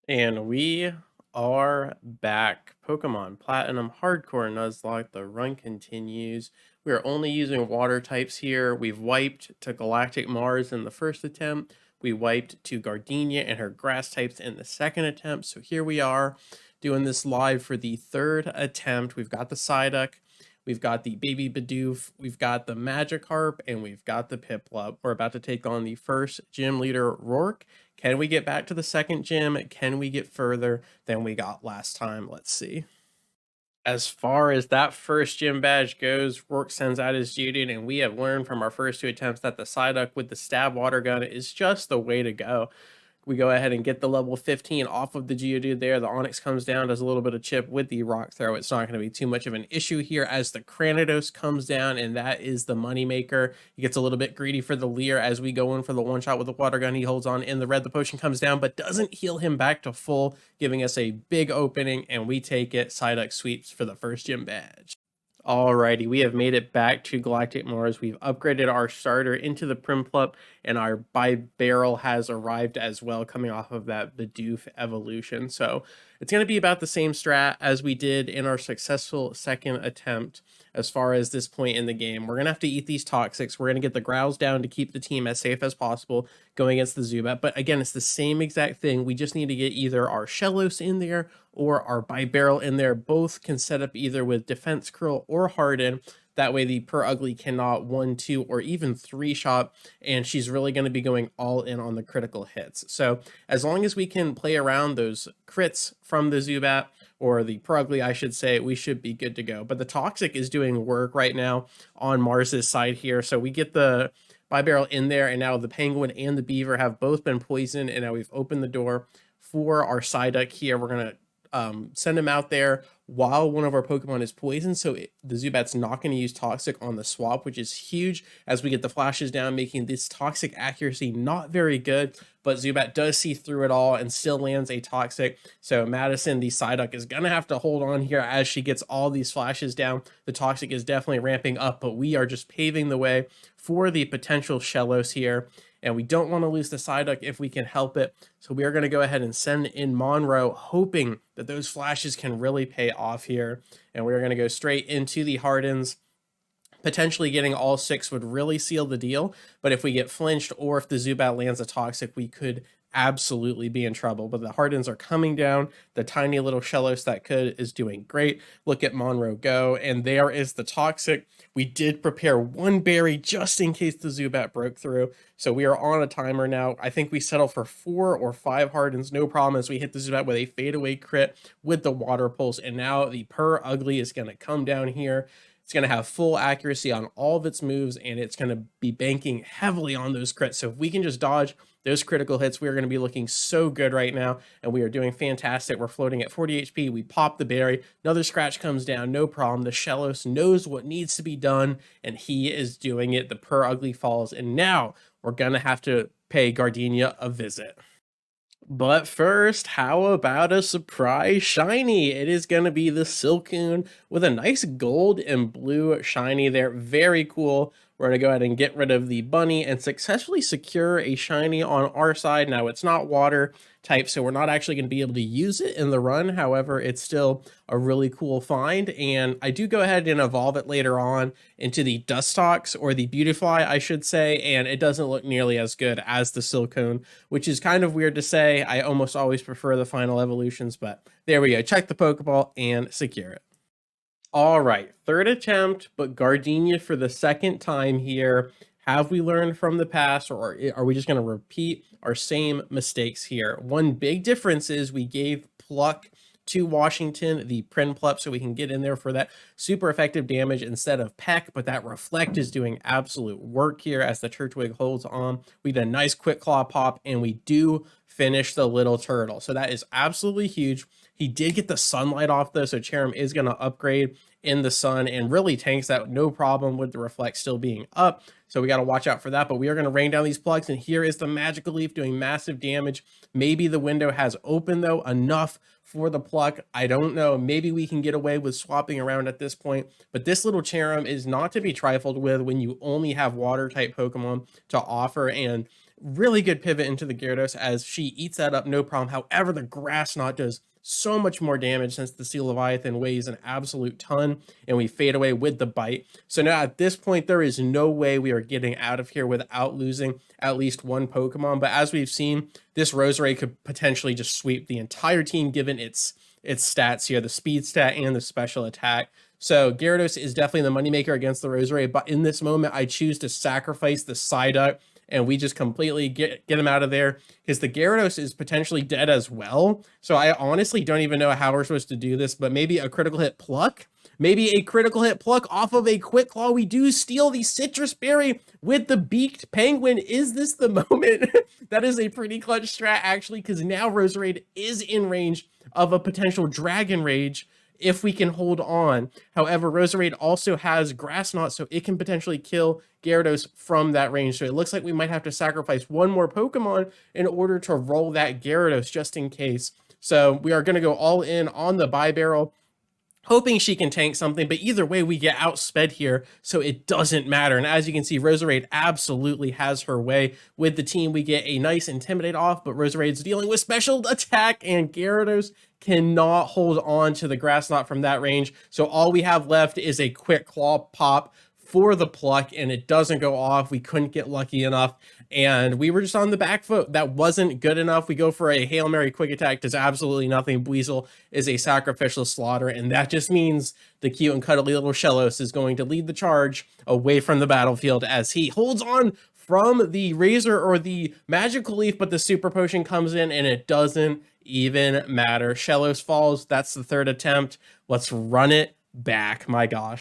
And we are back. Pokemon Platinum Hardcore Nuzlocke. The run continues. We are only using water types here. We've wiped to Galactic Mars in the first attempt. We wiped to Gardenia and her grass types in the second attempt. So here we are doing this live for the third attempt. We've got the Psyduck. We've got the Baby Bidoof, we've got the Magikarp, and we've got the Piplup. We're about to take on the first gym leader, Roark. Can we get back to the second gym? Can we get further than we got last time? Let's see. As far as that first gym badge goes, Rourke sends out his Geodude, and we have learned from our first two attempts that the Psyduck with the stab water gun is just the way to go. We go ahead and get the level 15 off of the Geodude there. The Onix comes down, does a little bit of chip with the Rock Throw. It's not going to be too much of an issue here as the Cranidos comes down, and that is the moneymaker. He gets a little bit greedy for the Leer as we go in for the one-shot with the water gun. He holds on in the red. The potion comes down, but doesn't heal him back to full, giving us a big opening, and we take it. Psyduck sweeps for the first gym badge. Alrighty, we have made it back to Galactic Mars. We've upgraded our starter into the Primplup, and our Bibarel has arrived as well, coming off of that Bidoof evolution. So it's going to be about the same strat as we did in our successful second attempt as far as this point in the game. We're going to have to eat these Toxics. We're going to get the Growls down to keep the team as safe as possible going against the Zubat. But again, it's the same exact thing. We just need to get either our Shellos in there or our Bibarel in there. Both can set up either with Defense Curl or Harden. That way the Per Ugly cannot 1, 2, or even 3 shot, and she's really going to be going all in on the critical hits. So as long as we can play around those crits from the Zubat, or the Per Ugly, I should say, we should be good to go. But the Toxic is doing work right now on Mars's side here. So we get the Bibarel in there, and now the Penguin and the Beaver have both been poisoned, and now we've opened the door for our Psyduck here. We're going to send him out there while one of our Pokemon is poisoned, so the Zubat's not going to use Toxic on the swap, which is huge as we get the flashes down, making this Toxic accuracy not very good, but Zubat does see through it all and still lands a Toxic. So Madison, the Psyduck, is going to have to hold on here as she gets all these flashes down. The Toxic is definitely ramping up, but we are just paving the way for the potential Shellos here, and we don't want to lose the Psyduck if we can help it. So we are going to go ahead and send in Monroe, hoping that those flashes can really pay off here. And we're going to go straight into the Hardens. Potentially getting all 6 would really seal the deal, but if we get flinched or if the Zubat lands a Toxic, we could absolutely be in trouble. But the Hardens are coming down. The tiny little Shellos that could is doing great. Look at Monroe go, and there is the Toxic. We did prepare 1 berry just in case the Zubat broke through, so we are on a timer now. I think we settle for 4 or 5 Hardens, no problem, as we hit the Zubat with a fadeaway crit with the Water Pulse, and now the Per Ugly is going to come down here. It's going to have full accuracy on all of its moves, and it's going to be banking heavily on those crits. So if we can just dodge those critical hits, we are going to be looking so good right now, and we are doing fantastic. We're floating at 40 HP. We pop the berry. Another scratch comes down, no problem. The Shellos knows what needs to be done, and he is doing it. The Per Ugly falls, and now we're going to have to pay Gardenia a visit. But first, how about a surprise shiny? It is going to be the Silcoon with a nice gold and blue shiny there. Very cool. We're going to go ahead and get rid of the bunny and successfully secure a shiny on our side. Now, it's not water type, so we're not actually going to be able to use it in the run. However, it's still a really cool find, and I do go ahead and evolve it later on into the Dustox, or the Beautifly, I should say, and it doesn't look nearly as good as the Silcoon, which is kind of weird to say. I almost always prefer the final evolutions, but there we go. Check the Pokeball and secure it. All right, third attempt, but Gardenia for the second time here. Have we learned from the past, or are we just going to repeat our same mistakes here? One big difference is we gave Pluck to Washington, the Prinplup, so we can get in there for that super effective damage instead of Peck, but that Reflect is doing absolute work here as the Turtwig holds on. We did a nice quick claw pop, and we do finish the little turtle. So that is absolutely huge. He did get the sunlight off though, so Cherim is going to upgrade in the sun and really tanks that, no problem with the Reflect still being up. So we got to watch out for that, but we are going to rain down these plugs, and here is the Magical Leaf doing massive damage. Maybe the window has opened though, enough for the Pluck. I don't know. Maybe we can get away with swapping around at this point, but this little Cherim is not to be trifled with when you only have water type Pokemon to offer, and Really good pivot into the Gyarados as she eats that up, no problem. However, the Grass Knot does so much more damage since the Sea Leviathan weighs an absolute ton, and we fade away with the bite. So now at this point, there is no way we are getting out of here without losing at least one Pokemon. But as we've seen, this Roserade could potentially just sweep the entire team given its stats here, the speed stat and the special attack. So Gyarados is definitely the moneymaker against the Roserade, but in this moment, I choose to sacrifice the Psyduck and we just completely get him out of there because the Gyarados is potentially dead as well. So I honestly don't even know how we're supposed to do this, but maybe a critical hit pluck. Maybe a critical hit pluck off of a quick claw. We do steal the citrus berry with the beaked penguin. Is this the moment? That is a pretty clutch strat actually, because now Roserade is in range of a potential Dragon Rage if we can hold on. However, Roserade also has Grass Knot, so it can potentially kill Gyarados from that range. So it looks like we might have to sacrifice one more Pokemon in order to roll that Gyarados just in case. So we are going to go all in on the Bibarel, hoping she can tank something, but either way, we get outsped here, so it doesn't matter. And as you can see, Roserade absolutely has her way with the team. We get a nice Intimidate off, but Roserade's dealing with special attack, and Gyarados cannot hold on to the Grass Knot from that range. So all we have left is a quick Claw pop for the pluck, and it doesn't go off. We couldn't get lucky enough, and we were just on the back foot. That wasn't good enough. We go for a Hail Mary quick attack, does absolutely nothing. Buizel is a sacrificial slaughter, and that just means the cute and cuddly little Shellos is going to lead the charge away from the battlefield as he holds on from the Razor or the Magical Leaf, but the Super Potion comes in, and it doesn't even matter. Shellos falls. That's the third attempt. Let's run it back. My gosh.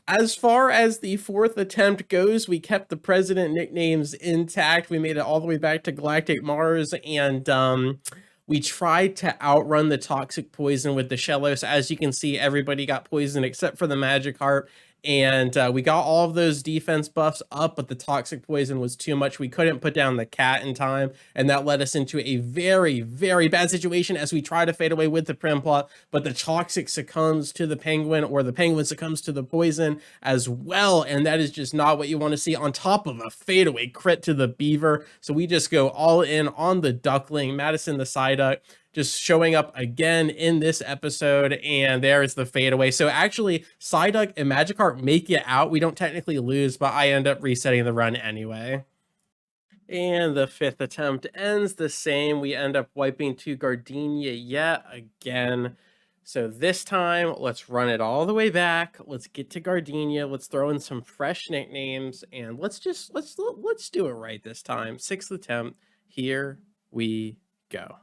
As far as the fourth attempt goes, we kept the president nicknames intact. We made it all the way back to Galactic Mars, and we tried to outrun the toxic poison with the Shellos. As you can see, everybody got poisoned except for the Magikarp, and we got all of those defense buffs up, but the toxic poison was too much. We couldn't put down the cat in time, and that led us into a very, very bad situation as we try to fade away with the Primplot, but the toxic succumbs to the penguin, or the penguin succumbs to the poison as well, and that is just not what you want to see on top of a fadeaway crit to the beaver. So we just go all in on the duckling, Madison the Psyduck, just showing up again in this episode, and there's the fadeaway. So actually, Psyduck and Magikarp make it out. We don't technically lose, but I end up resetting the run anyway. And the fifth attempt ends the same. We end up wiping to Gardenia yet again. So this time, let's run it all the way back. Let's get to Gardenia. Let's throw in some fresh nicknames, and let's do it right this time. Sixth attempt. Here we go.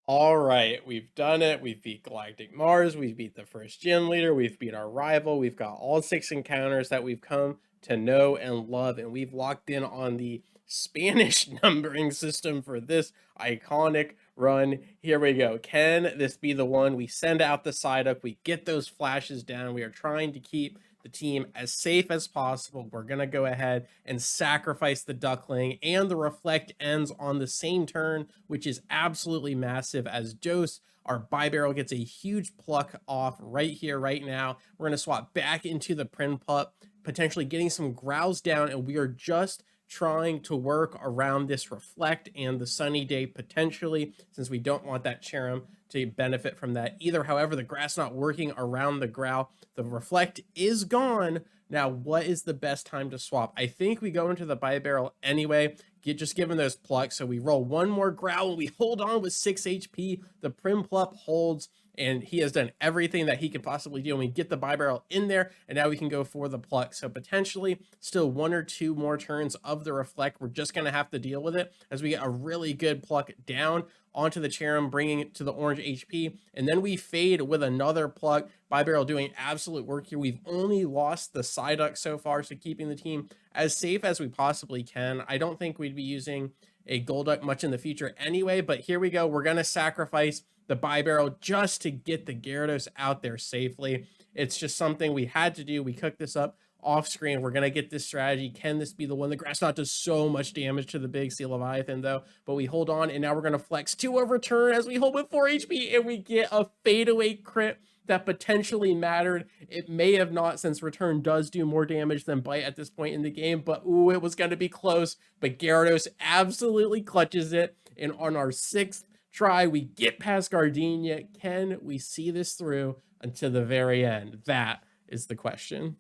All right, we've done it. We've beat Galactic Mars. We've beat the first gym leader. We've beat our rival. We've got all 6 encounters that we've come to know and love, and we've locked in on the Spanish numbering system for this iconic run. Here we go. Can this be the one? We send out the Psyduck. We get those flashes down. We are trying to keep the team as safe as possible. We're going to go ahead and sacrifice the Duckling, and the Reflect ends on the same turn, which is absolutely massive as Dose, our Bibarel, gets a huge pluck off right here, right now. We're going to swap back into the Prinplup, potentially getting some growls down, and we are just trying to work around this Reflect and the Sunny Day potentially, since we don't want that Cherim to benefit from that either. However, the Grass not working around the Growl. The Reflect is gone. Now, what is the best time to swap? I think we go into the Bibarel anyway, just given those plucks. So we roll one more Growl, and we hold on with 6 HP. The Prinplup holds, and he has done everything that he could possibly do. And we get the Bibarel in there, and now we can go for the pluck. So potentially still 1 or 2 more turns of the Reflect. We're just going to have to deal with it as we get a really good pluck down onto the Cherim, bringing it to the orange HP, and then we fade with another pluck. Bibarel doing absolute work here. We've only lost the Psyduck so far, so keeping the team as safe as we possibly can. I don't think we'd be using a Golduck much in the future anyway, but here we go. We're going to sacrifice the Bibarel just to get the Gyarados out there safely. It's just something we had to do. We cooked this up off screen. We're going to get this strategy. Can this be the one? The Grass Knot does so much damage to the big Sea Leviathan though, but we hold on, and now we're going to flex to a return as we hold with 4 HP, and we get a fadeaway crit that potentially mattered. It may have not, since Return does do more damage than Bite at this point in the game, but ooh, it was going to be close. But Gyarados absolutely clutches it, and on our 6th try, we get past Gardenia. Can we see this through until the very end? That is the question.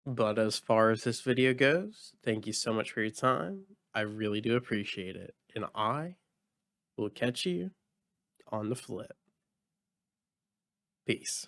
But as far as this video goes, thank you so much for your time. I really do appreciate it. And I will catch you on the flip. Peace.